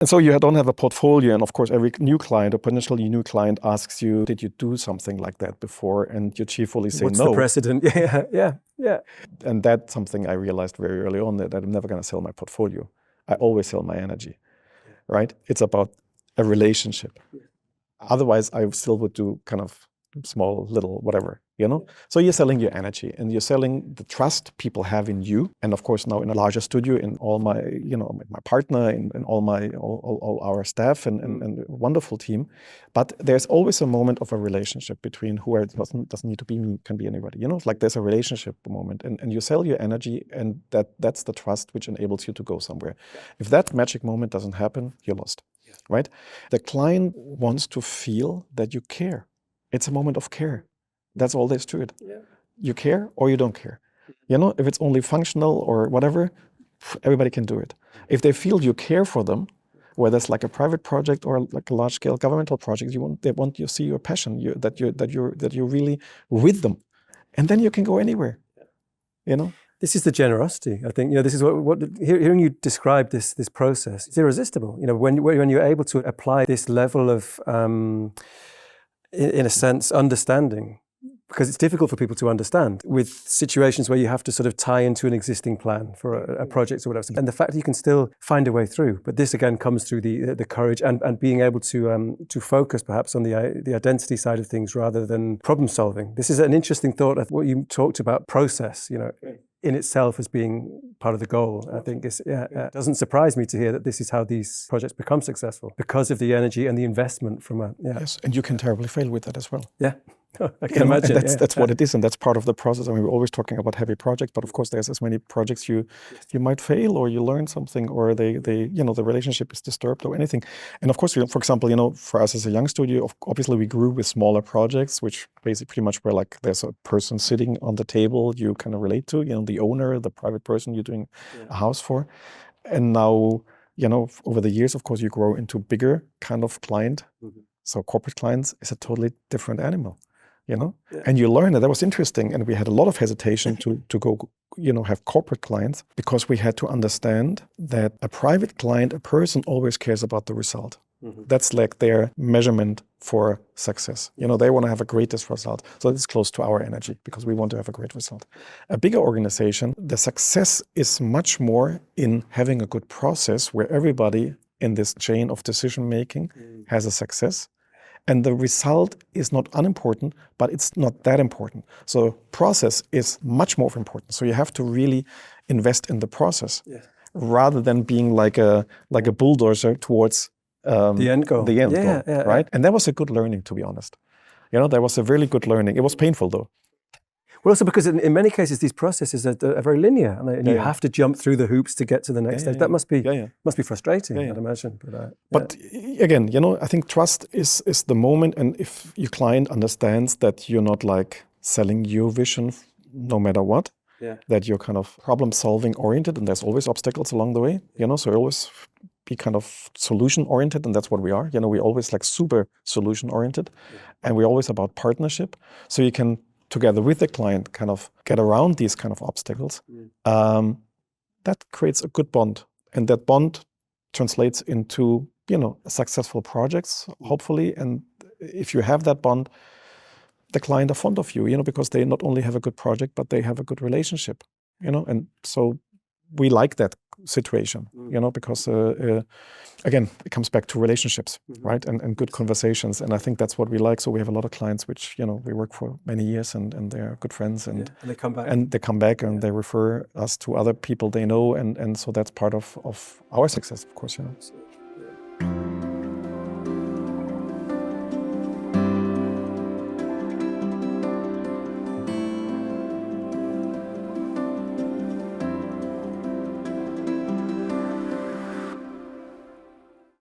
And so you don't have a portfolio, and of course every new client or potentially new client asks you, did you do something like that before? And you cheerfully say What's no. the precedent? Yeah. And that's something I realized very early on, that I'm never going to sell my portfolio. I always sell my energy, right? It's about a relationship. Otherwise, I still would do kind of small, little, whatever, So you're selling your energy, and you're selling the trust people have in you. And of course, now in a larger studio, in all my, my partner, and all our staff, and a wonderful team. But there's always a moment of a relationship between whoever. It doesn't need to be me, can be anybody. It's like there's a relationship moment, and you sell your energy, and that's the trust which enables you to go somewhere. If that magic moment doesn't happen, you're lost. Right? The client wants to feel that you care. It's a moment of care. That's all there's to it. Yeah. You care or you don't care. If it's only functional or whatever, everybody can do it. If they feel you care for them, whether it's like a private project or like a large-scale governmental project, they want you to see your passion, that you're really with them, and then you can go anywhere. This is the generosity. I think this is what hearing you describe this process. It's irresistible. When you're able to apply this level of, in a sense, understanding, because it's difficult for people to understand with situations where you have to sort of tie into an existing plan for a project or whatever. And the fact that you can still find a way through, but this again comes through the courage and being able to focus perhaps on the identity side of things rather than problem solving. This is an interesting thought of what you talked about, process. In itself as being part of the goal. I think it doesn't surprise me to hear that this is how these projects become successful, because of the energy and the investment from Yes, and you can terribly fail with that as well. Yeah. I can imagine. And that's what it is, and that's part of the process. I mean, we're always talking about heavy projects, but of course there's as many projects you might fail, or you learn something, or they the relationship is disturbed or anything. And of course, for example, for us as a young studio, obviously we grew with smaller projects, which basically pretty much were like there's a person sitting on the table you kind of relate to, the owner, the private person you're doing a house for. And now, over the years, of course, you grow into bigger kind of client. Mm-hmm. So corporate clients is a totally different animal. And you learn that was interesting. And we had a lot of hesitation to go, have corporate clients, because we had to understand that a private client, a person always cares about the result. Mm-hmm. That's like their measurement for success. They want to have a greatest result. So it's close to our energy, because we want to have a great result. A bigger organization, the success is much more in having a good process where everybody in this chain of decision making has a success. And the result is not unimportant, but it's not that important. So process is much more important. So you have to really invest in the process, rather than being like a bulldozer towards the end goal. Right? And that was a good learning, to be honest. That was a really good learning. It was painful though. Well, also because in many cases these processes are very linear, and you have to jump through the hoops to get to the next stage. That must be frustrating, I'd imagine. But again, I think trust is the moment, and if your client understands that you're not like selling your vision no matter what, that you're kind of problem-solving oriented, and there's always obstacles along the way, so you always be kind of solution-oriented, and that's what we are. We're always like super solution-oriented, and we're always about partnership. So you can, together with the client, kind of get around these kind of obstacles. That creates a good bond, and that bond translates into successful projects, hopefully. And if you have that bond, the client are fond of you, because they not only have a good project, but they have a good relationship, and so we like that situation, because again, it comes back to relationships, right? And good conversations. And I think that's what we like. So we have a lot of clients which, we work for many years, and they're good friends, and they come back. And they come back, and they refer us to other people they know. And so that's part of our success, of course,